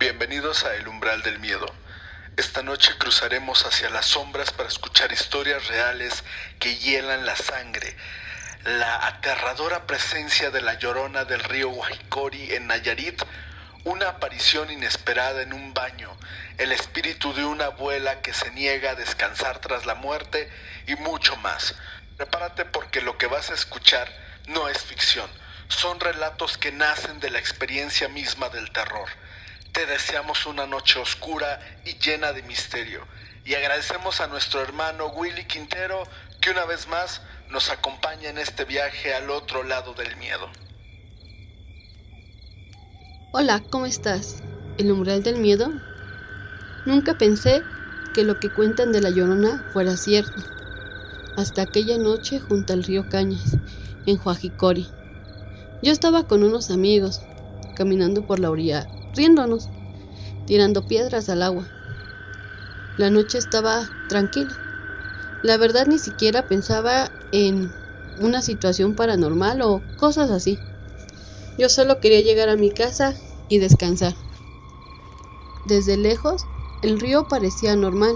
Bienvenidos a El Umbral del Miedo. Esta noche cruzaremos hacia las sombras para escuchar historias reales que hielan la sangre. La aterradora presencia de la Llorona del río Guajicori en Nayarit, una aparición inesperada en un baño, el espíritu de una abuela que se niega a descansar tras la muerte y mucho más. Prepárate porque lo que vas a escuchar no es ficción, son relatos que nacen de la experiencia misma del terror. Te deseamos una noche oscura y llena de misterio, y agradecemos a nuestro hermano Willy Quintero que una vez más nos acompaña en este viaje al otro lado del miedo. Hola, ¿cómo estás? ¿El umbral del miedo? Nunca pensé que lo que cuentan de la Llorona fuera cierto, hasta aquella noche junto al río Cañas, en Guajicori. Yo estaba con unos amigos, caminando por la orilla, riéndonos, tirando piedras al agua. La noche estaba tranquila. La verdad ni siquiera pensaba en una situación paranormal o cosas así. Yo solo quería llegar a mi casa y descansar. Desde lejos, el río parecía normal.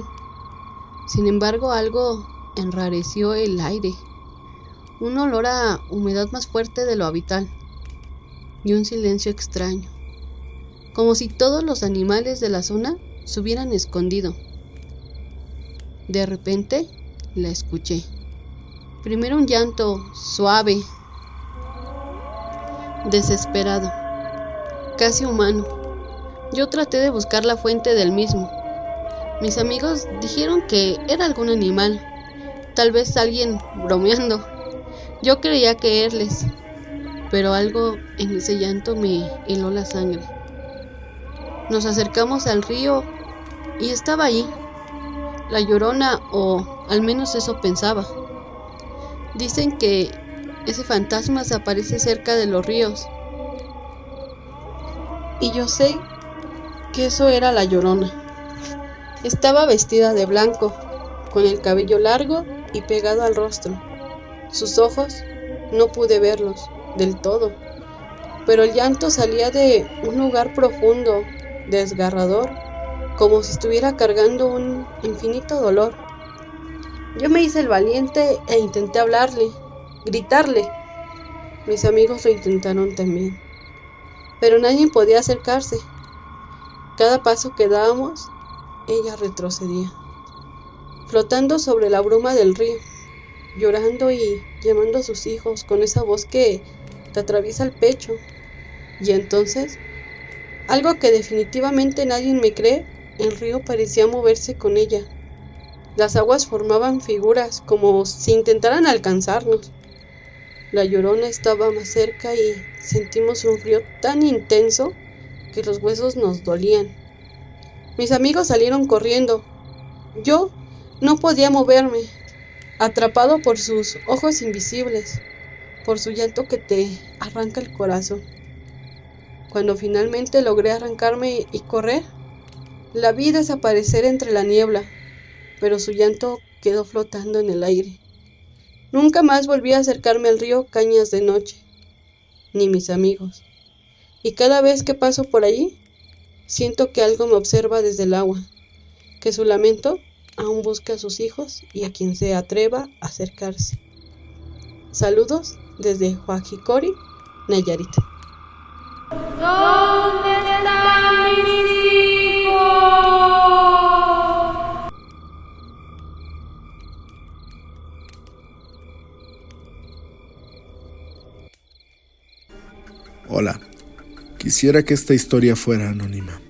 Sin embargo, algo enrareció el aire. Un olor a humedad más fuerte de lo habitual. Y un silencio extraño. Como si todos los animales de la zona se hubieran escondido. De repente, la escuché. Primero un llanto suave, desesperado, casi humano. Yo traté de buscar la fuente del mismo. Mis amigos dijeron que era algún animal, tal vez alguien bromeando. Yo creía creerles, pero algo en ese llanto me heló la sangre. Nos acercamos al río y estaba allí, la Llorona, o al menos eso pensaba. Dicen que ese fantasma se aparece cerca de los ríos. Y yo sé que eso era la Llorona. Estaba vestida de blanco, con el cabello largo y pegado al rostro. Sus ojos no pude verlos del todo, pero el llanto salía de un lugar profundo, desgarrador, como si estuviera cargando un infinito dolor. Yo me hice el valiente e intenté hablarle, gritarle. Mis amigos lo intentaron también, pero nadie podía acercarse. Cada paso que dábamos, ella retrocedía, flotando sobre la bruma del río, llorando y llamando a sus hijos con esa voz que te atraviesa el pecho. Y entonces, algo que definitivamente nadie me cree, el río parecía moverse con ella. Las aguas formaban figuras como si intentaran alcanzarnos. La Llorona estaba más cerca y sentimos un frío tan intenso que los huesos nos dolían. Mis amigos salieron corriendo. Yo no podía moverme, atrapado por sus ojos invisibles, por su llanto que te arranca el corazón. Cuando finalmente logré arrancarme y correr, la vi desaparecer entre la niebla, pero su llanto quedó flotando en el aire. Nunca más volví a acercarme al río Cañas de noche, ni mis amigos. Y cada vez que paso por allí, siento que algo me observa desde el agua, que su lamento aún busca a sus hijos y a quien se atreva a acercarse. Saludos desde Guajicori, Nayarit. ¿Dónde están mis hijos? Hola, quisiera que esta historia fuera anónima.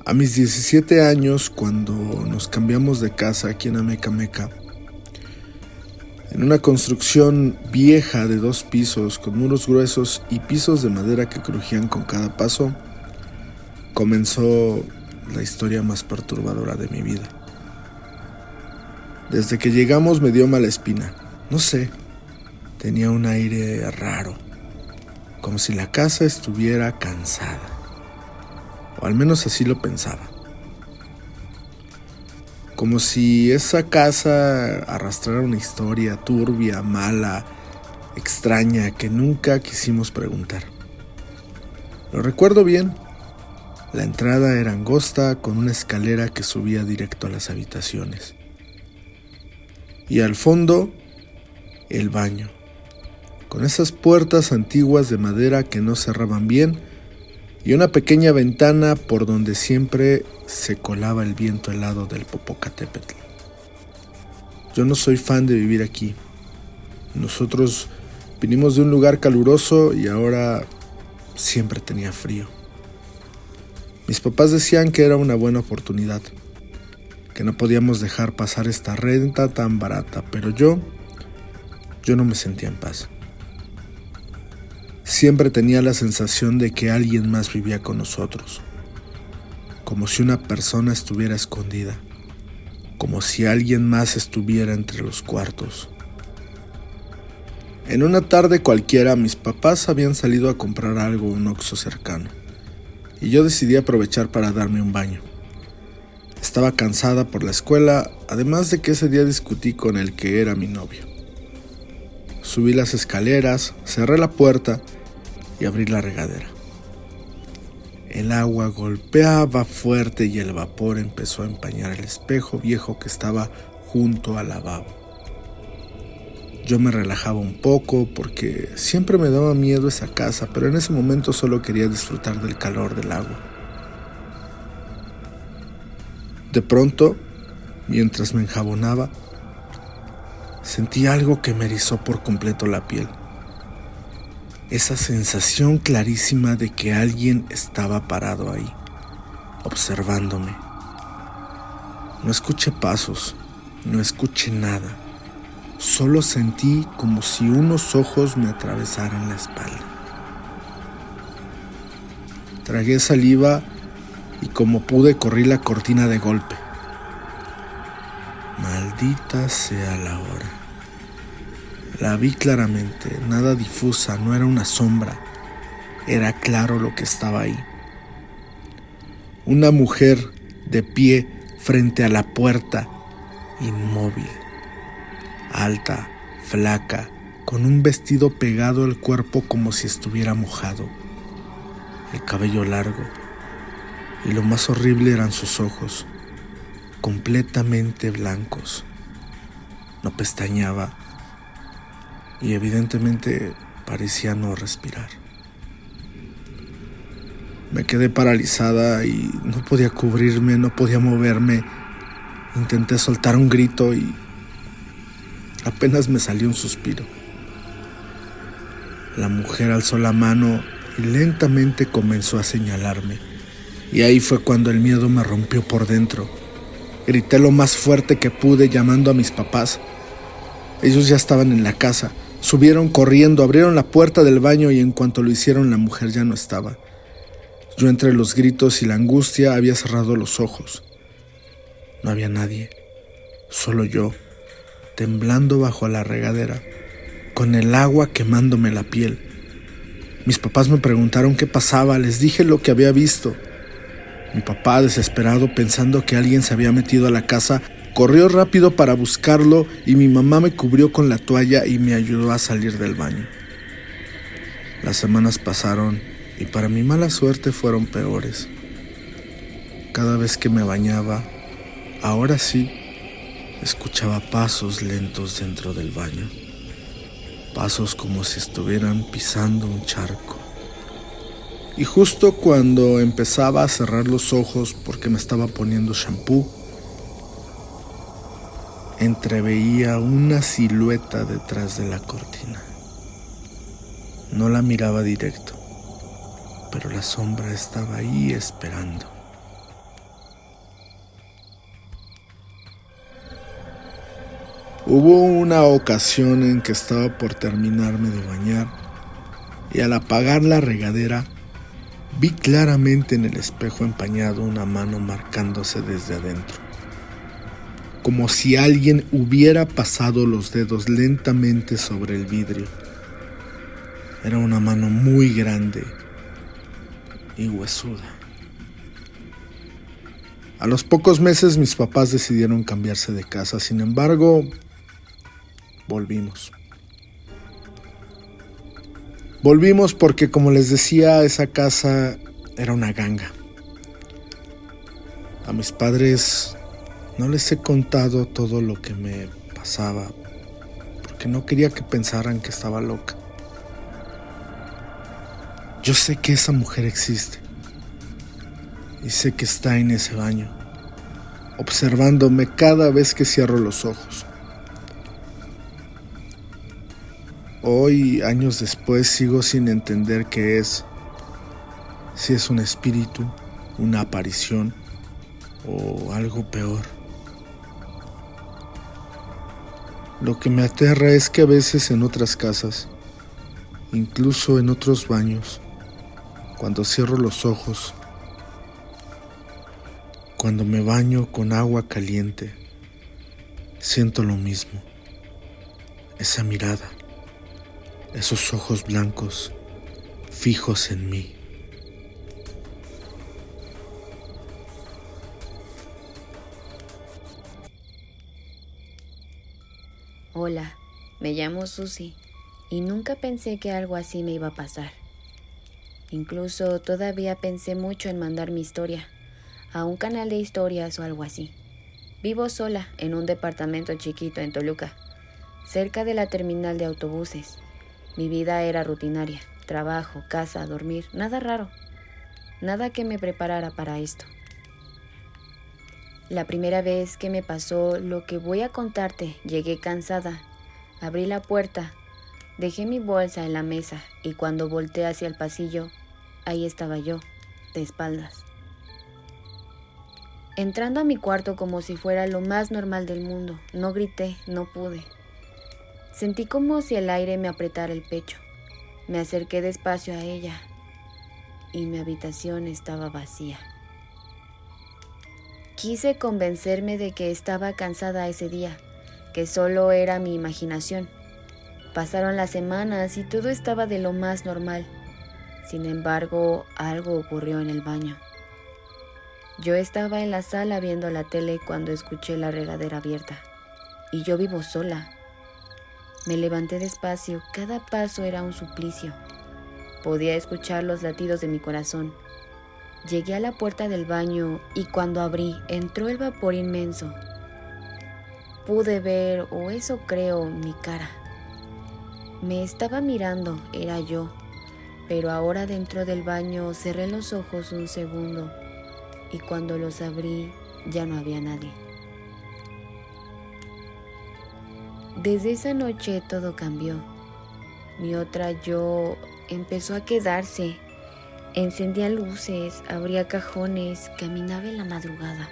A mis 17 años, cuando nos cambiamos de casa aquí en Amecameca, en una construcción vieja de 2 pisos con muros gruesos y pisos de madera que crujían con cada paso, comenzó la historia más perturbadora de mi vida. Desde que llegamos me dio mala espina. No sé, tenía un aire raro, como si la casa estuviera cansada, o al menos así lo pensaba. Como si esa casa arrastrara una historia turbia, mala, extraña, que nunca quisimos preguntar. Lo recuerdo bien. La entrada era angosta con una escalera que subía directo a las habitaciones. Y al fondo, el baño, con esas puertas antiguas de madera que no cerraban bien y una pequeña ventana por donde siempre se colaba el viento helado del Popocatépetl. Yo no soy fan de vivir aquí. Nosotros vinimos de un lugar caluroso y ahora siempre tenía frío. Mis papás decían que era una buena oportunidad, que no podíamos dejar pasar esta renta tan barata, pero yo no me sentía en paz. Siempre tenía la sensación de que alguien más vivía con nosotros, como si una persona estuviera escondida, como si alguien más estuviera entre los cuartos. En una tarde cualquiera, mis papás habían salido a comprar algo a un Oxxo cercano, y yo decidí aprovechar para darme un baño. Estaba cansada por la escuela, además de que ese día discutí con el que era mi novio. Subí las escaleras, cerré la puerta y abrí la regadera. El agua golpeaba fuerte y el vapor empezó a empañar el espejo viejo que estaba junto al lavabo. Yo me relajaba un poco porque siempre me daba miedo esa casa, pero en ese momento solo quería disfrutar del calor del agua. De pronto, mientras me enjabonaba, sentí algo que me erizó por completo la piel. Esa sensación clarísima de que alguien estaba parado ahí, observándome. No escuché pasos, no escuché nada. Solo sentí como si unos ojos me atravesaran la espalda. Tragué saliva y como pude corrí la cortina de golpe. Maldita sea la hora. La vi claramente, nada difusa, no era una sombra. Era claro lo que estaba ahí. Una mujer de pie frente a la puerta, inmóvil. Alta, flaca, con un vestido pegado al cuerpo como si estuviera mojado. El cabello largo. Y lo más horrible eran sus ojos, completamente blancos. No pestañeaba y evidentemente parecía no respirar. Me quedé paralizada y no podía cubrirme, no podía moverme. Intenté soltar un grito y apenas me salió un suspiro. La mujer alzó la mano y lentamente comenzó a señalarme. Y ahí fue cuando el miedo me rompió por dentro. Grité lo más fuerte que pude llamando a mis papás. Ellos ya estaban en la casa. Subieron corriendo, abrieron la puerta del baño y en cuanto lo hicieron la mujer ya no estaba. Yo entre los gritos y la angustia había cerrado los ojos. No había nadie, solo yo, temblando bajo la regadera, con el agua quemándome la piel. Mis papás me preguntaron qué pasaba, les dije lo que había visto. Mi papá, desesperado, pensando que alguien se había metido a la casa, corrió rápido para buscarlo y mi mamá me cubrió con la toalla y me ayudó a salir del baño. Las semanas pasaron y para mi mala suerte fueron peores. Cada vez que me bañaba, ahora sí, escuchaba pasos lentos dentro del baño. Pasos como si estuvieran pisando un charco. Y justo cuando empezaba a cerrar los ojos porque me estaba poniendo shampoo, entreveía una silueta detrás de la cortina. No la miraba directo, pero la sombra estaba ahí esperando. Hubo una ocasión en que estaba por terminarme de bañar y al apagar la regadera vi claramente en el espejo empañado una mano marcándose desde adentro, como si alguien hubiera pasado los dedos lentamente sobre el vidrio. Era una mano muy grande y huesuda. A los pocos meses mis papás decidieron cambiarse de casa, sin embargo, volvimos. Volvimos porque, como les decía, esa casa era una ganga. A mis padres no les he contado todo lo que me pasaba, porque no quería que pensaran que estaba loca. Yo sé que esa mujer existe, y sé que está en ese baño, observándome cada vez que cierro los ojos. Hoy, años después, sigo sin entender qué es, si es un espíritu, una aparición o algo peor. Lo que me aterra es que a veces en otras casas, incluso en otros baños, cuando cierro los ojos, cuando me baño con agua caliente, siento lo mismo. Esa mirada, esos ojos blancos, fijos en mí. Hola, me llamo Susie y nunca pensé que algo así me iba a pasar. Incluso todavía pensé mucho en mandar mi historia a un canal de historias o algo así. Vivo sola en un departamento chiquito en Toluca, cerca de la terminal de autobuses. Mi vida era rutinaria, trabajo, casa, dormir, nada raro, nada que me preparara para esto. La primera vez que me pasó lo que voy a contarte, llegué cansada, abrí la puerta, dejé mi bolsa en la mesa y cuando volteé hacia el pasillo, ahí estaba yo, de espaldas. Entrando a mi cuarto como si fuera lo más normal del mundo, no grité, no pude. Sentí como si el aire me apretara el pecho. Me acerqué despacio a ella y mi habitación estaba vacía. Quise convencerme de que estaba cansada ese día, que solo era mi imaginación. Pasaron las semanas y todo estaba de lo más normal. Sin embargo, algo ocurrió en el baño. Yo estaba en la sala viendo la tele cuando escuché la regadera abierta. Y yo vivo sola. Me levanté despacio, cada paso era un suplicio. Podía escuchar los latidos de mi corazón. Llegué a la puerta del baño y cuando abrí, entró el vapor inmenso. Pude ver, o eso creo, mi cara. Me estaba mirando, era yo, pero ahora dentro del baño cerré los ojos un segundo y cuando los abrí ya no había nadie. Desde esa noche todo cambió. Mi otra yo empezó a quedarse. Encendía luces, abría cajones, caminaba en la madrugada.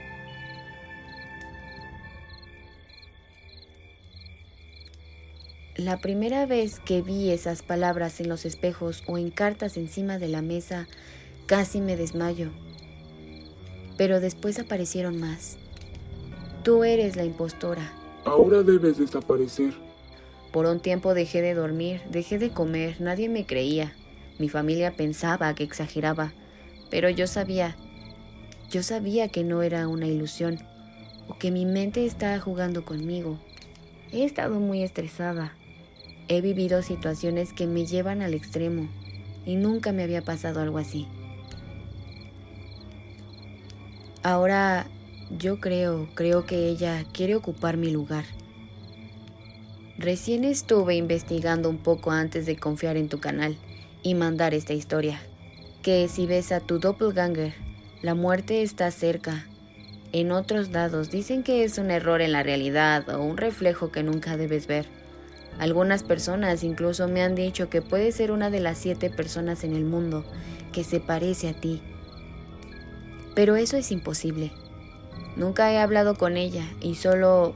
La primera vez que vi esas palabras en los espejos o en cartas encima de la mesa, casi me desmayo. Pero después aparecieron más. Tú eres la impostora. Ahora debes desaparecer. Por un tiempo dejé de dormir, dejé de comer, nadie me creía. Mi familia pensaba que exageraba, pero yo sabía que no era una ilusión o que mi mente estaba jugando conmigo. He estado muy estresada. He vivido situaciones que me llevan al extremo y nunca me había pasado algo así. Ahora yo creo que ella quiere ocupar mi lugar. Recién estuve investigando un poco antes de confiar en tu canal y mandar esta historia, que si ves a tu doppelganger, la muerte está cerca. En otros lados dicen que es un error en la realidad o un reflejo que nunca debes ver. Algunas personas incluso me han dicho que puede ser una de las 7 personas en el mundo que se parece a ti. Pero eso es imposible. Nunca he hablado con ella y solo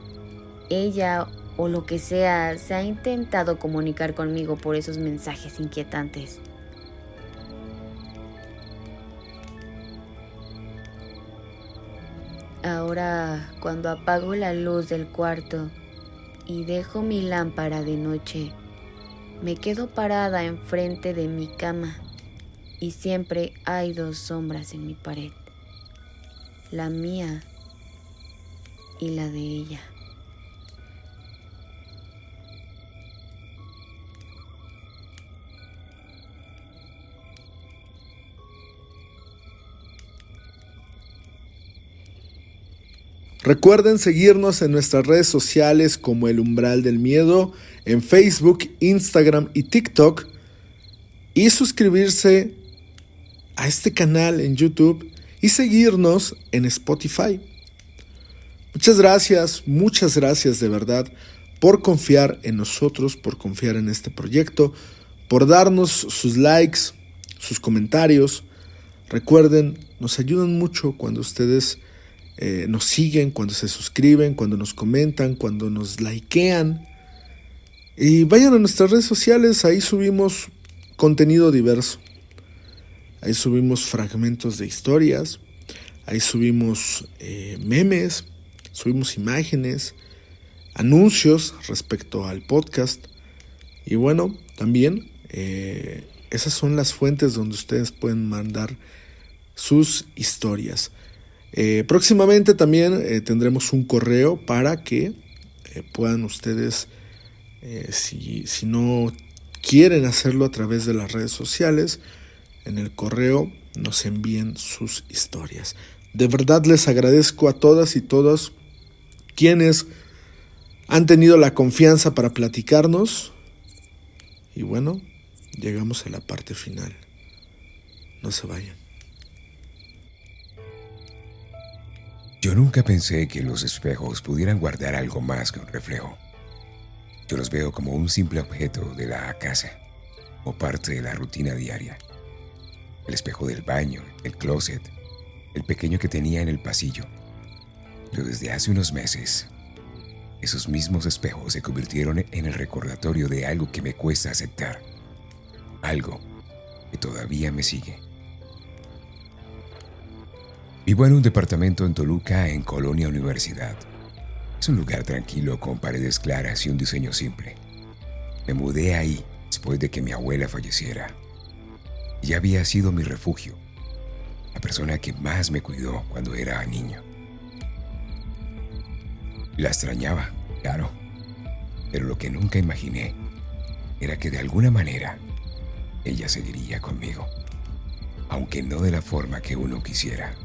ella o lo que sea se ha intentado comunicar conmigo por esos mensajes inquietantes. Ahora, cuando apago la luz del cuarto y dejo mi lámpara de noche, me quedo parada enfrente de mi cama y siempre hay 2 sombras en mi pared, la mía y la de ella. Recuerden seguirnos en nuestras redes sociales como El Umbral del Miedo, en Facebook, Instagram y TikTok, y suscribirse a este canal en YouTube y seguirnos en Spotify. Muchas gracias de verdad por confiar en nosotros, por confiar en este proyecto, por darnos sus likes, sus comentarios. Recuerden, nos ayudan mucho cuando ustedes nos siguen, cuando se suscriben, cuando nos comentan, cuando nos likean. Y vayan a nuestras redes sociales, ahí subimos contenido diverso. Ahí subimos fragmentos de historias, ahí subimos memes, subimos imágenes, anuncios respecto al podcast. Y bueno, también esas son las fuentes donde ustedes pueden mandar sus historias. Próximamente también tendremos un correo para que puedan ustedes, si no quieren hacerlo a través de las redes sociales, en el correo nos envíen sus historias. De verdad les agradezco a todas y todos quienes han tenido la confianza para platicarnos. Y bueno, llegamos a la parte final. No se vayan. Yo nunca pensé que los espejos pudieran guardar algo más que un reflejo. Yo los veo como un simple objeto de la casa o parte de la rutina diaria. El espejo del baño, el closet, el pequeño que tenía en el pasillo. Pero desde hace unos meses, esos mismos espejos se convirtieron en el recordatorio de algo que me cuesta aceptar. Algo que todavía me sigue. Vivo en un departamento en Toluca, en Colonia Universidad. Es un lugar tranquilo con paredes claras y un diseño simple. Me mudé ahí después de que mi abuela falleciera. Ella había sido mi refugio, la persona que más me cuidó cuando era niño. La extrañaba, claro, pero lo que nunca imaginé era que de alguna manera ella seguiría conmigo, aunque no de la forma que uno quisiera.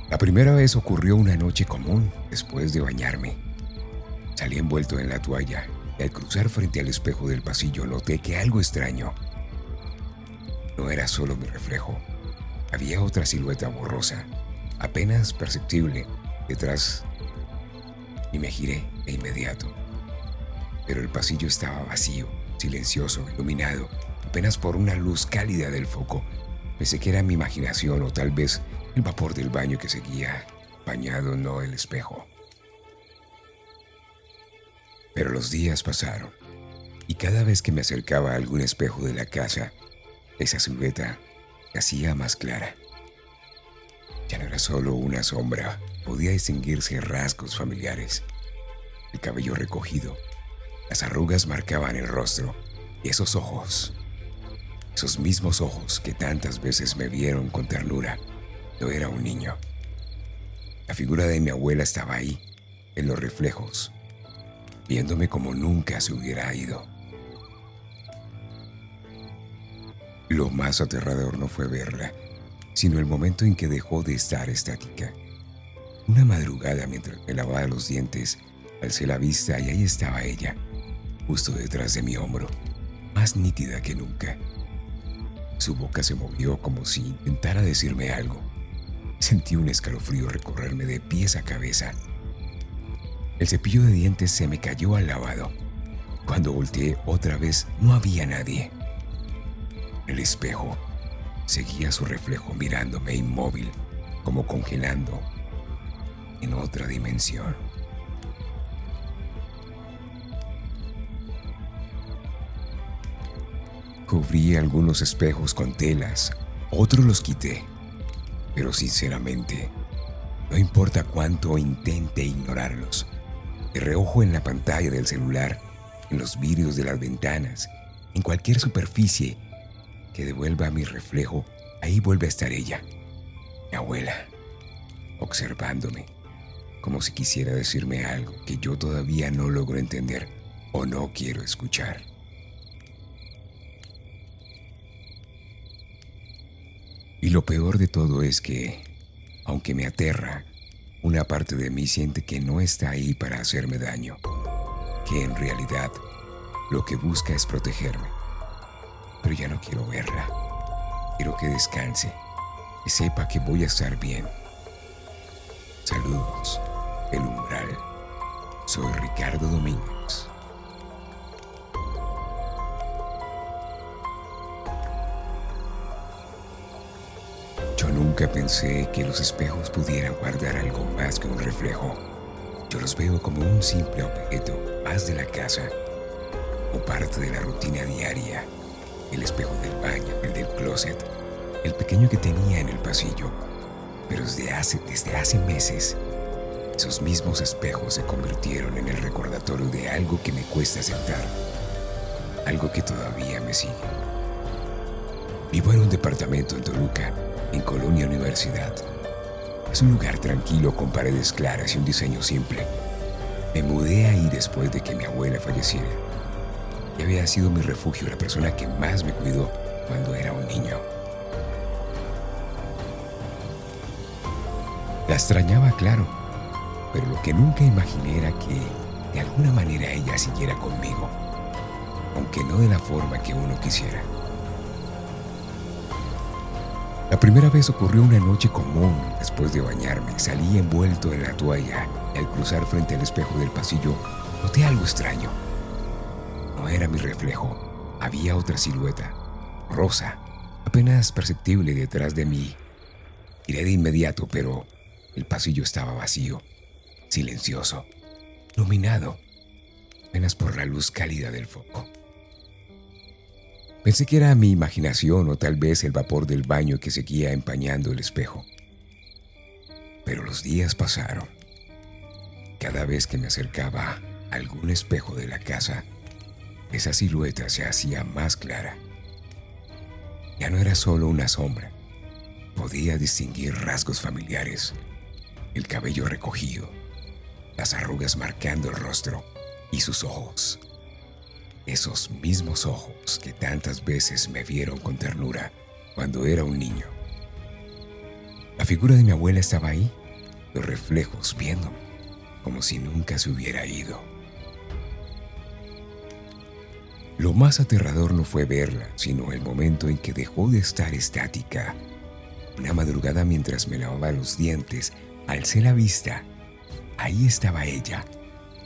La primera vez ocurrió una noche común después de bañarme. Salí envuelto en la toalla y al cruzar frente al espejo del pasillo noté que algo extraño. No era solo mi reflejo, había otra silueta borrosa, apenas perceptible, detrás, y me giré de inmediato. Pero el pasillo estaba vacío, silencioso, iluminado, apenas por una luz cálida del foco. Pensé que era mi imaginación o tal vez el vapor del baño que seguía bañado, no el espejo. Pero los días pasaron y cada vez que me acercaba a algún espejo de la casa, esa silueta se hacía más clara. Ya no era solo una sombra, podía distinguirse rasgos familiares. El cabello recogido, las arrugas marcaban el rostro y esos ojos, esos mismos ojos que tantas veces me vieron con ternura. Yo era un niño. La figura de mi abuela estaba ahí, en los reflejos, viéndome como nunca se hubiera ido. Lo más aterrador no fue verla, sino el momento en que dejó de estar estática. Una madrugada, mientras me lavaba los dientes, alcé la vista y ahí estaba ella, justo detrás de mi hombro, más nítida que nunca. Su boca se movió como si intentara decirme algo. Sentí un escalofrío recorrerme de pies a cabeza. El cepillo de dientes se me cayó al lavado. Cuando volteé otra vez, no había nadie. El espejo seguía su reflejo mirándome inmóvil, como congelando en otra dimensión. Cubrí algunos espejos con telas, otros los quité. Pero sinceramente, no importa cuánto intente ignorarlos, de reojo en la pantalla del celular, en los vidrios de las ventanas, en cualquier superficie que devuelva mi reflejo, ahí vuelve a estar ella, mi abuela, observándome, como si quisiera decirme algo que yo todavía no logro entender o no quiero escuchar. Y lo peor de todo es que Aunque me aterra, una parte de mí siente que no está ahí para hacerme daño, que en realidad lo que busca es protegerme. Pero ya no quiero verla. Quiero que descanse, que sepa que voy a estar bien. Saludos, El Umbral. Soy Ricardo Domínguez. Yo nunca pensé que los espejos pudieran guardar algo más que un reflejo. Yo los veo como un simple objeto más de la casa, o parte de la rutina diaria. El espejo del baño, el del closet, el pequeño que tenía en el pasillo. Pero desde hace meses, esos mismos espejos se convirtieron en el recordatorio de algo que me cuesta aceptar, algo que todavía me sigue. Vivo en un departamento en Toluca, en Colonia Universidad. Es un lugar tranquilo con paredes claras y un diseño simple. Me mudé ahí después de que mi abuela falleciera. Y había sido mi refugio, la persona que más me cuidó cuando era un niño. La extrañaba, claro, pero lo que nunca imaginé era que de alguna manera ella siguiera conmigo, aunque no de la forma que uno quisiera. La primera vez ocurrió una noche común. Después de bañarme, salí envuelto en la toalla y al cruzar frente al espejo del pasillo, noté algo extraño. No era mi reflejo, había otra silueta, rosa, apenas perceptible detrás de mí. Miré de inmediato, pero el pasillo estaba vacío, silencioso, iluminado, apenas por la luz cálida del foco. Pensé que era mi imaginación o tal vez el vapor del baño que seguía empañando el espejo. Pero los días pasaron. Cada vez que me acercaba a algún espejo de la casa, esa silueta se hacía más clara. Ya no era solo una sombra. Podía distinguir rasgos familiares, el cabello recogido, las arrugas marcando el rostro y sus ojos. Esos mismos ojos que tantas veces me vieron con ternura cuando era un niño. La figura de mi abuela estaba ahí, los reflejos viéndome, como si nunca se hubiera ido. Lo más aterrador no fue verla, sino el momento en que dejó de estar estática. Una madrugada, mientras me lavaba los dientes, alcé la vista. Ahí estaba ella,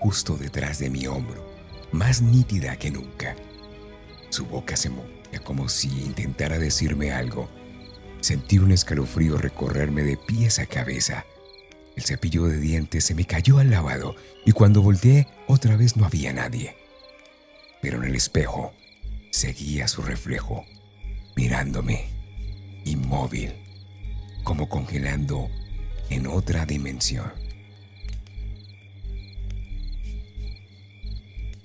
justo detrás de mi hombro, más nítida que nunca. Su boca se movía como si intentara decirme algo. Sentí un escalofrío recorrerme de pies a cabeza. El cepillo de dientes se me cayó al lavado y cuando volteé, otra vez no había nadie. Pero en el espejo seguía su reflejo, mirándome, inmóvil, como congelando en otra dimensión.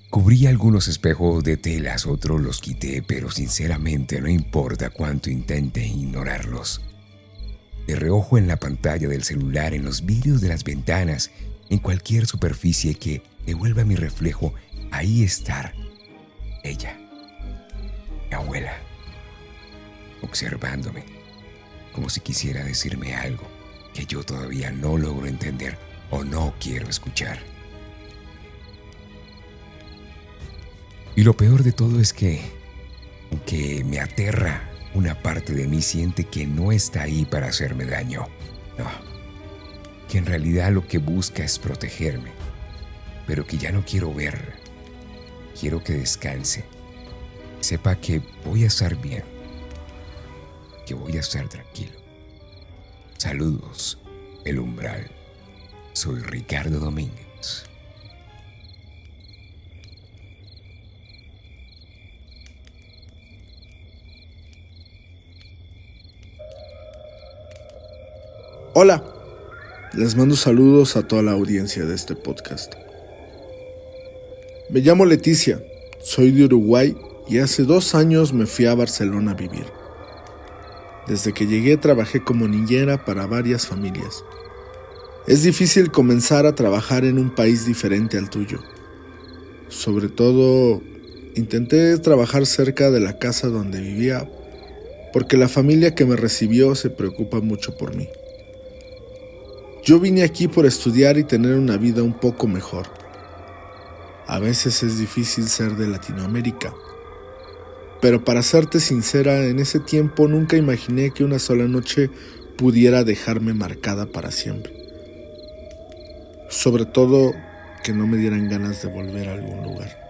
Cubrí algunos espejos de telas, otros los quité, pero sinceramente no importa cuánto intente ignorarlos. De reojo en la pantalla del celular, en los vidrios de las ventanas, en cualquier superficie que devuelva mi reflejo, ahí está ella, mi abuela, observándome, como si quisiera decirme algo que yo todavía no logro entender o no quiero escuchar. Y lo peor de todo es que, aunque me aterra, una parte de mí siente que no está ahí para hacerme daño. No, que en realidad lo que busca es protegerme, pero que ya no quiero verla. Quiero que descanse, sepa que voy a estar bien, que voy a estar tranquilo. Saludos, El Umbral. Soy Ricardo Domínguez. Hola, les mando saludos a toda la audiencia de este podcast. Me llamo Leticia, soy de Uruguay y hace 2 años me fui a Barcelona a vivir. Desde que llegué trabajé como niñera para varias familias. Es difícil comenzar a trabajar en un país diferente al tuyo. Sobre todo, intenté trabajar cerca de la casa donde vivía porque la familia que me recibió se preocupa mucho por mí. Yo vine aquí por estudiar y tener una vida un poco mejor. A veces es difícil ser de Latinoamérica. Pero para serte sincera, en ese tiempo nunca imaginé que una sola noche pudiera dejarme marcada para siempre. Sobre todo, que no me dieran ganas de volver a algún lugar.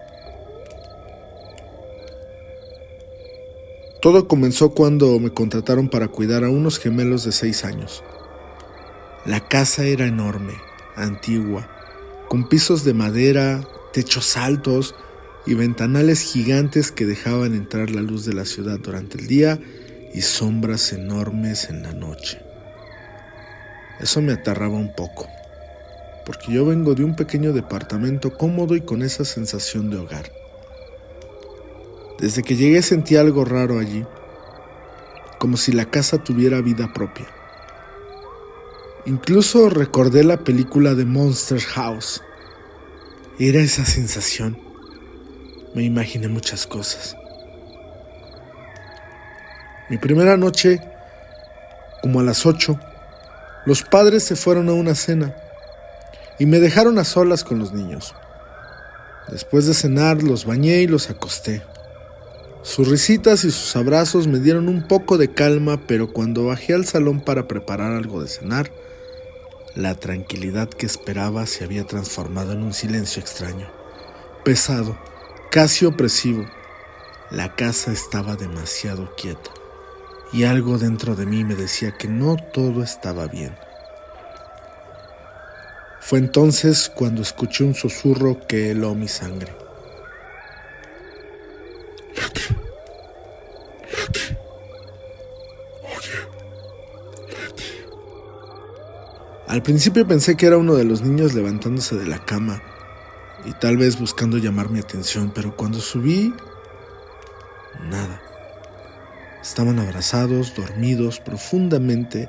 Todo comenzó cuando me contrataron para cuidar a unos gemelos de 6 años. La casa era enorme, antigua, con pisos de madera, techos altos y ventanales gigantes que dejaban entrar la luz de la ciudad durante el día y sombras enormes en la noche. Eso me aterraba un poco, porque yo vengo de un pequeño departamento cómodo y con esa sensación de hogar. Desde que llegué sentí algo raro allí, como si la casa tuviera vida propia. Incluso recordé la película de Monster House. Era esa sensación. Me imaginé muchas cosas. Mi primera noche, como a las 8, los padres se fueron a una cena y me dejaron a solas con los niños. Después de cenar, los bañé y los acosté. Sus risitas y sus abrazos me dieron un poco de calma, pero cuando bajé al salón para preparar algo de cenar, la tranquilidad que esperaba se había transformado en un silencio extraño, pesado, casi opresivo. La casa estaba demasiado quieta, y algo dentro de mí me decía que no todo estaba bien. Fue entonces cuando escuché un susurro que heló mi sangre. Al principio pensé que era uno de los niños levantándose de la cama y tal vez buscando llamar mi atención, pero cuando subí, nada. Estaban abrazados, dormidos, profundamente,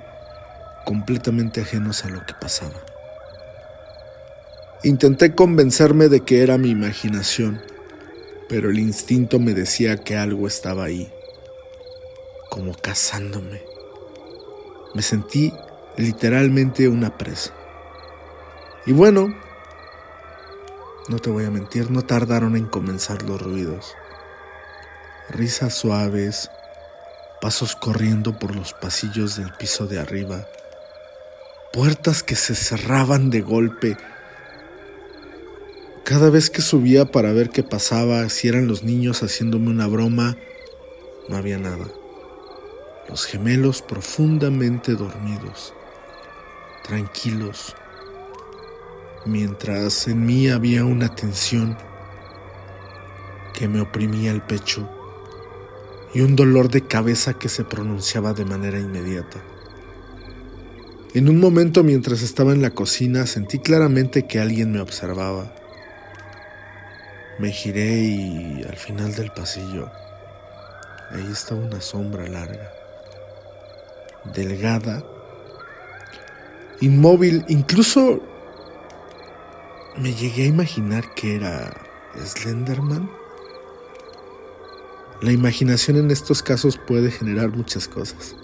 completamente ajenos a lo que pasaba. Intenté convencerme de que era mi imaginación, pero el instinto me decía que algo estaba ahí, como cazándome. Me sentí literalmente una presa. Y bueno, no te voy a mentir, no tardaron en comenzar los ruidos. Risas suaves, pasos corriendo por los pasillos del piso de arriba, puertas que se cerraban de golpe. Cada vez que subía para ver qué pasaba, si eran los niños haciéndome una broma, no había nada. Los gemelos profundamente dormidos, tranquilos, mientras en mí había una tensión que me oprimía el pecho y un dolor de cabeza que se pronunciaba de manera inmediata. En un momento, mientras estaba en la cocina, sentí claramente que alguien me observaba. Me giré y al final del pasillo, ahí estaba una sombra larga, delgada, inmóvil. Incluso me llegué a imaginar que era Slenderman. La imaginación en estos casos puede generar muchas cosas.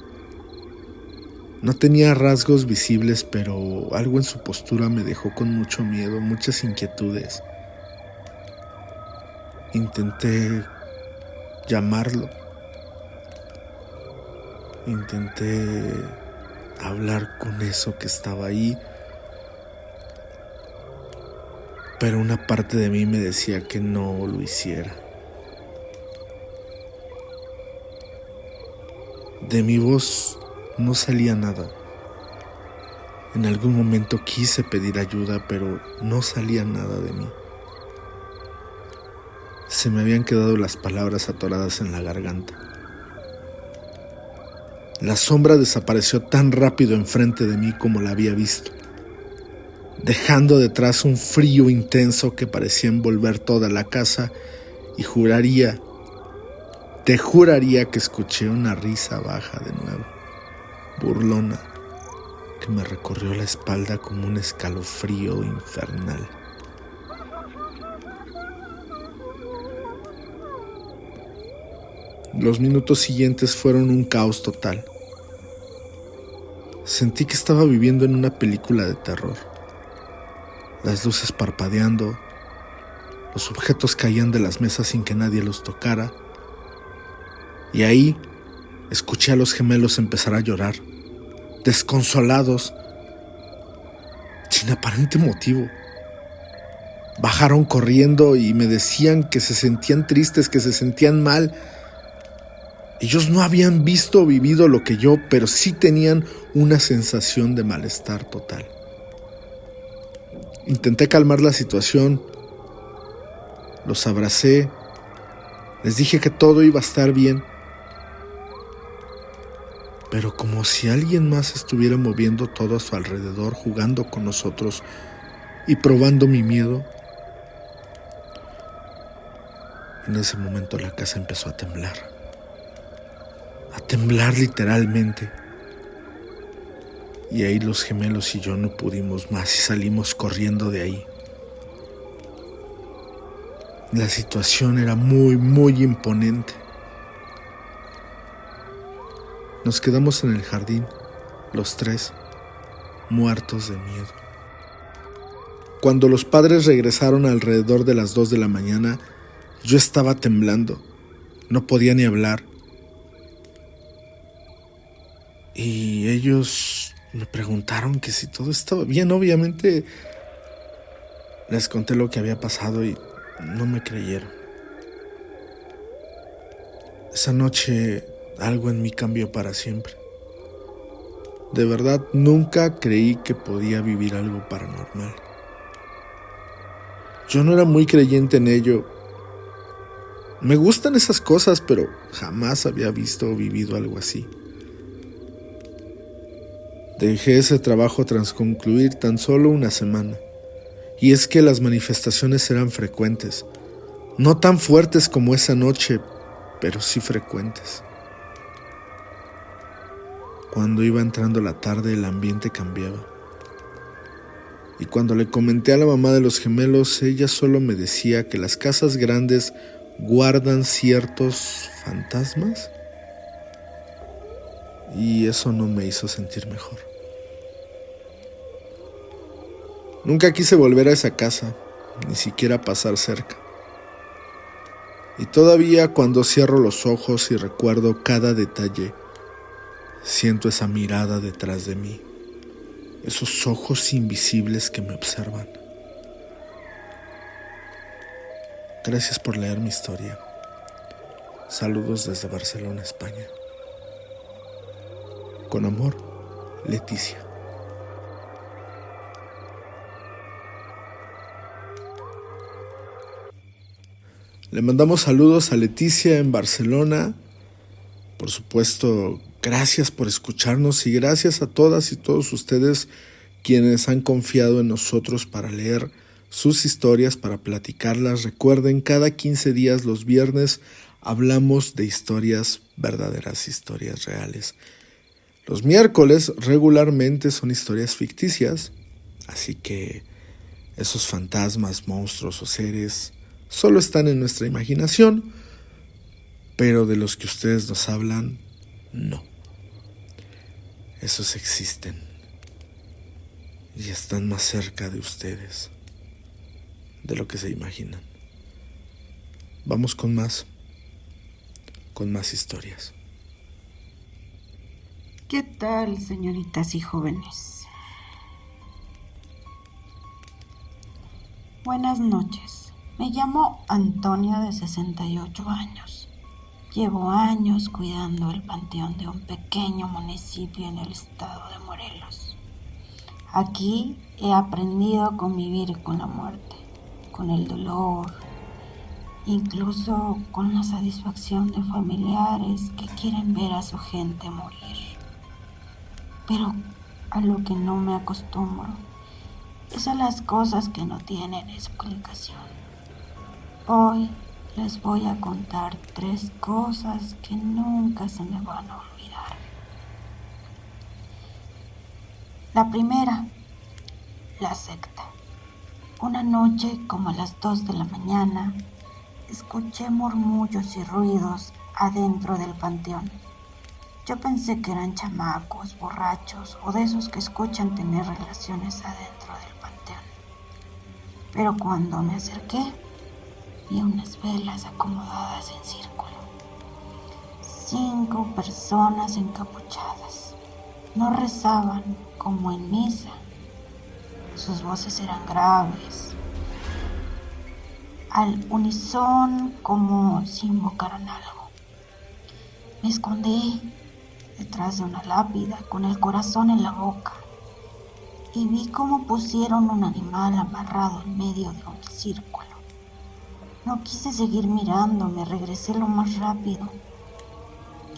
No tenía rasgos visibles, pero algo en su postura me dejó con mucho miedo, muchas inquietudes. Intenté llamarlo. Intenté hablar con eso que estaba ahí, pero una parte de mí me decía que no lo hiciera. De mi voz no salía nada. En algún momento quise pedir ayuda, pero no salía nada de mí. Se me habían quedado las palabras atoradas en la garganta. La sombra desapareció tan rápido enfrente de mí como la había visto, dejando detrás un frío intenso que parecía envolver toda la casa, y te juraría que escuché una risa baja de nuevo, burlona, que me recorrió la espalda como un escalofrío infernal. Los minutos siguientes fueron un caos total. Sentí que estaba viviendo en una película de terror. Las luces parpadeando, los objetos caían de las mesas sin que nadie los tocara. Y ahí escuché a los gemelos empezar a llorar, desconsolados, sin aparente motivo. Bajaron corriendo y me decían que se sentían tristes, que se sentían mal. Ellos no habían visto o vivido lo que yo, pero sí tenían una sensación de malestar total. Intenté calmar la situación, los abracé, les dije que todo iba a estar bien, pero como si alguien más estuviera moviendo todo a su alrededor, jugando con nosotros y probando mi miedo. En ese momento la casa empezó a temblar literalmente. Y ahí los gemelos y yo no pudimos más y salimos corriendo de ahí. La situación era muy, muy imponente. Nos quedamos en el jardín, los tres, muertos de miedo. Cuando los padres regresaron alrededor de las 2 de la mañana, yo estaba temblando, no podía ni hablar. Y ellos me preguntaron que si todo estaba bien. Obviamente les conté lo que había pasado y no me creyeron. Esa noche algo en mí cambió para siempre. De verdad, nunca creí que podía vivir algo paranormal. Yo no era muy creyente en ello. Me gustan esas cosas, pero jamás había visto o vivido algo así. Dejé ese trabajo tras concluir tan solo una semana. Y es que las manifestaciones eran frecuentes. No tan fuertes como esa noche, pero sí frecuentes. Cuando iba entrando la tarde, el ambiente cambiaba. Y cuando le comenté a la mamá de los gemelos, ella solo me decía que las casas grandes guardan ciertos fantasmas. Y eso no me hizo sentir mejor. Nunca quise volver a esa casa, ni siquiera pasar cerca. Y todavía cuando cierro los ojos y recuerdo cada detalle, siento esa mirada detrás de mí, esos ojos invisibles que me observan. Gracias por leer mi historia. Saludos desde Barcelona, España. Con amor, Leticia. Le mandamos saludos a Leticia en Barcelona. Por supuesto, gracias por escucharnos y gracias a todas y todos ustedes quienes han confiado en nosotros para leer sus historias, para platicarlas. Recuerden, cada 15 días los viernes hablamos de historias verdaderas, historias reales. Los miércoles regularmente son historias ficticias, así que esos fantasmas, monstruos o seres solo están en nuestra imaginación, pero de los que ustedes nos hablan, no. Esos existen y están más cerca de ustedes de lo que se imaginan. Vamos con más historias. ¿Qué tal, señoritas y jóvenes? Buenas noches. Me llamo Antonia, de 68 años. Llevo años cuidando el panteón de un pequeño municipio en el estado de Morelos. Aquí he aprendido a convivir con la muerte, con el dolor, incluso con la satisfacción de familiares que quieren ver a su gente morir. Pero a lo que no me acostumbro es a las cosas que no tienen explicación. Hoy les voy a contar 3 cosas que nunca se me van a olvidar. La primera, la secta. Una noche, como a las 2 de la mañana, escuché murmullos y ruidos adentro del panteón. Yo pensé que eran chamacos, borrachos o de esos que escuchan tener relaciones adentro del panteón. Pero cuando me acerqué, vi unas velas acomodadas en círculo. 5 personas encapuchadas. No rezaban como en misa. Sus voces eran graves, al unisón, como si invocaran algo. Me escondí detrás de una lápida con el corazón en la boca y vi cómo pusieron un animal amarrado en medio de un círculo. No quise seguir mirando, me regresé lo más rápido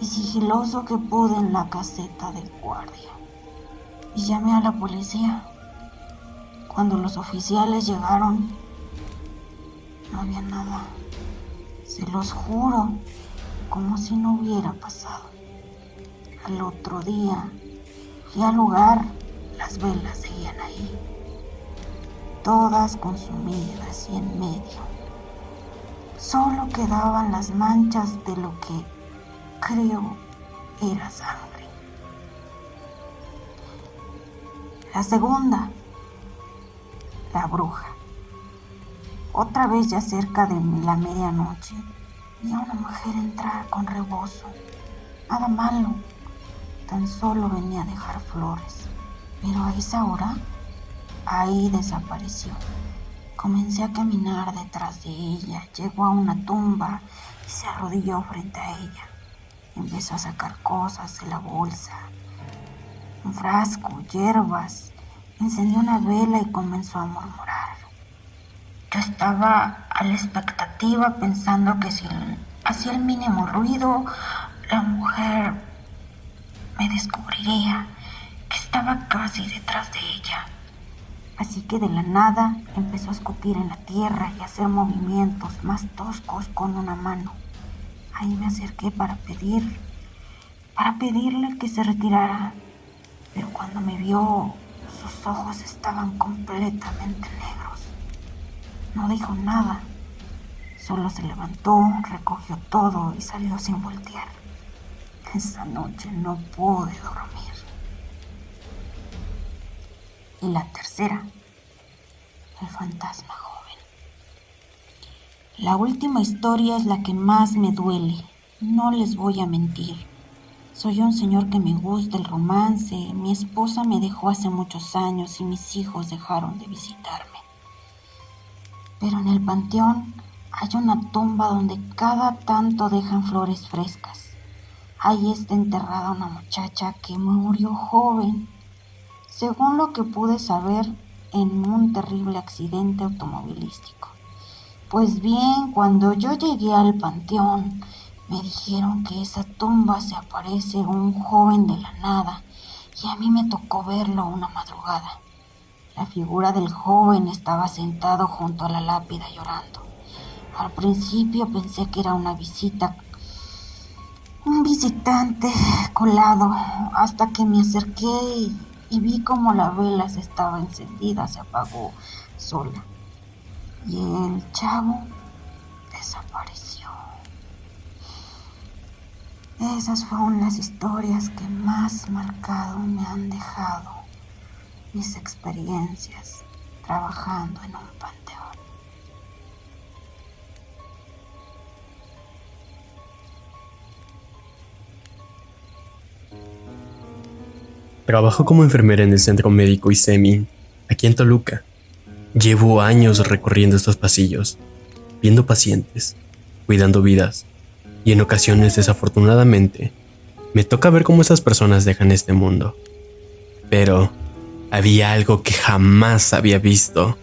y sigiloso que pude en la caseta del guardia y llamé a la policía. Cuando los oficiales llegaron, no había nada. Se los juro, como si no hubiera pasado. Al otro día fui al lugar, las velas seguían ahí, todas consumidas y en medio. Solo quedaban las manchas de lo que creo era sangre. La segunda, la bruja. Otra vez, ya cerca de la medianoche, vi a una mujer entrar con rebozo. Nada malo, tan solo venía a dejar flores. Pero a esa hora, ahí desapareció. Comencé a caminar detrás de ella. Llegó a una tumba y se arrodilló frente a ella. Empezó a sacar cosas de la bolsa, un frasco, hierbas. Encendió una vela y comenzó a murmurar. Yo estaba a la expectativa pensando que si hacía el mínimo ruido, la mujer me descubriría que estaba casi detrás de ella. Así que de la nada empezó a escupir en la tierra y a hacer movimientos más toscos con una mano. Ahí me acerqué para pedirle que se retirara, pero cuando me vio, sus ojos estaban completamente negros. No dijo nada, solo se levantó, recogió todo y salió sin voltear. Esa noche no pude dormir. Y la tercera, el fantasma joven. La última historia es la que más me duele, no les voy a mentir. Soy un señor que me gusta el romance, mi esposa me dejó hace muchos años y mis hijos dejaron de visitarme. Pero en el panteón hay una tumba donde cada tanto dejan flores frescas. Ahí está enterrada una muchacha que murió joven, según lo que pude saber, en un terrible accidente automovilístico. Pues bien, cuando yo llegué al panteón, me dijeron que esa tumba se aparece un joven de la nada y a mí me tocó verlo una madrugada. La figura del joven estaba sentado junto a la lápida llorando. Al principio pensé que era un visitante colado, hasta que me acerqué y vi como la vela estaba encendida, se apagó sola y el chavo desapareció. Esas fueron las historias que más marcado me han dejado mis experiencias trabajando en un panteón. Trabajo como enfermera en el Centro Médico ISEMI, aquí en Toluca. Llevo años recorriendo estos pasillos, viendo pacientes, cuidando vidas, y en ocasiones, desafortunadamente, me toca ver cómo esas personas dejan este mundo. Pero había algo que jamás había visto,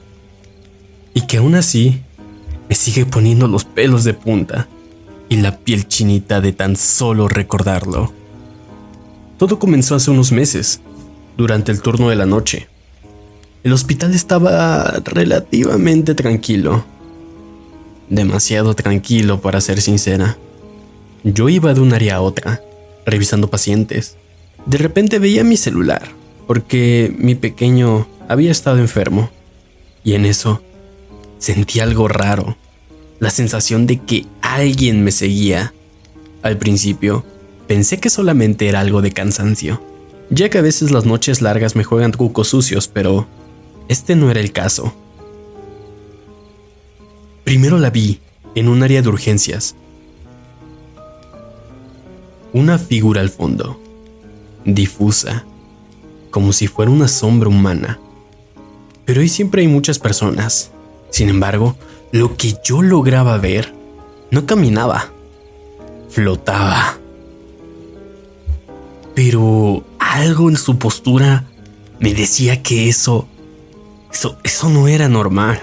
y que aún así me sigue poniendo los pelos de punta y la piel chinita de tan solo recordarlo. Todo comenzó hace unos meses, durante el turno de la noche. El hospital estaba relativamente tranquilo. Demasiado tranquilo, para ser sincera. Yo iba de un área a otra, revisando pacientes. De repente veía mi celular, porque mi pequeño había estado enfermo. Y en eso, sentí algo raro. La sensación de que alguien me seguía. Al principio, Pensé que solamente era algo de cansancio, ya que a veces las noches largas me juegan trucos sucios, pero este no era el caso. Primero la vi en un área de urgencias. Una figura al fondo, difusa, como si fuera una sombra humana. Pero ahí siempre hay muchas personas. Sin embargo, lo que yo lograba ver no caminaba, flotaba. Pero algo en su postura me decía que eso no era normal.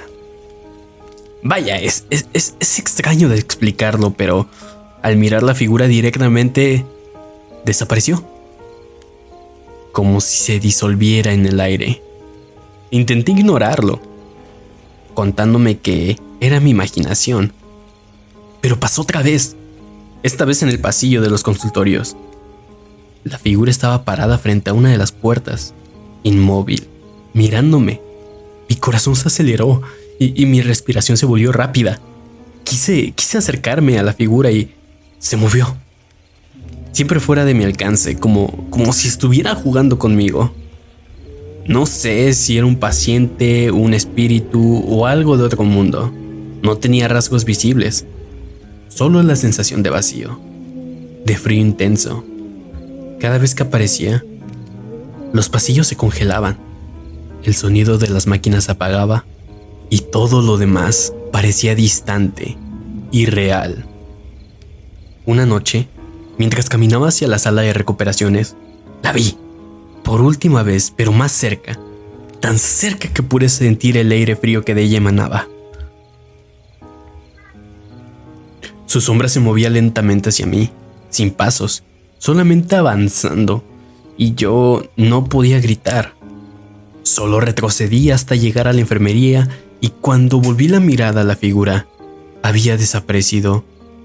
Vaya, es extraño de explicarlo, pero al mirar la figura directamente, desapareció. Como si se disolviera en el aire. Intenté ignorarlo, contándome que era mi imaginación. Pero pasó otra vez, esta vez en el pasillo de los consultorios. La figura estaba parada frente a una de las puertas, inmóvil, mirándome. Mi corazón se aceleró y mi respiración se volvió rápida. Quise acercarme a la figura y se movió. Siempre fuera de mi alcance, como si estuviera jugando conmigo. No sé si era un paciente, un espíritu o algo de otro mundo. No tenía rasgos visibles, solo la sensación de vacío, de frío intenso. Cada vez que aparecía, los pasillos se congelaban, el sonido de las máquinas se apagaba y todo lo demás parecía distante, irreal. Una noche, mientras caminaba hacia la sala de recuperaciones, la vi, por última vez, pero más cerca, tan cerca que pude sentir el aire frío que de ella emanaba. Su sombra se movía lentamente hacia mí, sin pasos, solamente avanzando, y yo no podía gritar. Solo retrocedí hasta llegar a la enfermería y cuando volví la mirada a la figura, había desaparecido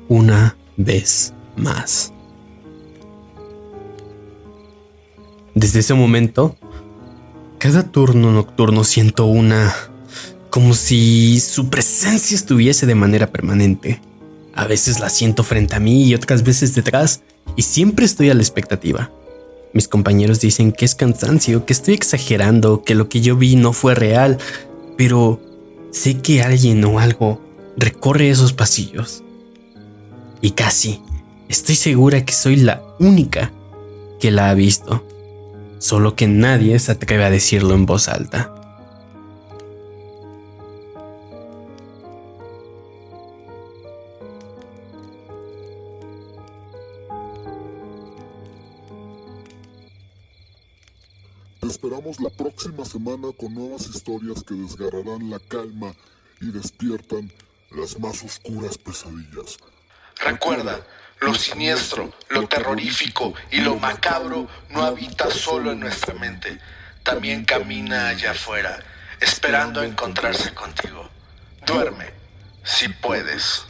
una vez más. Desde ese momento, cada turno nocturno siento como si su presencia estuviese de manera permanente. A veces la siento frente a mí y otras veces detrás, y siempre estoy a la expectativa. Mis compañeros dicen que es cansancio, que estoy exagerando, que lo que yo vi no fue real, pero sé que alguien o algo recorre esos pasillos. Y casi estoy segura que soy la única que la ha visto, solo que nadie se atreve a decirlo en voz alta. Te esperamos la próxima semana con nuevas historias que desgarrarán la calma y despiertan las más oscuras pesadillas. Recuerda, lo siniestro, lo terrorífico y lo macabro no habita solo en nuestra mente, también camina allá afuera, esperando encontrarse contigo. Duerme, si puedes.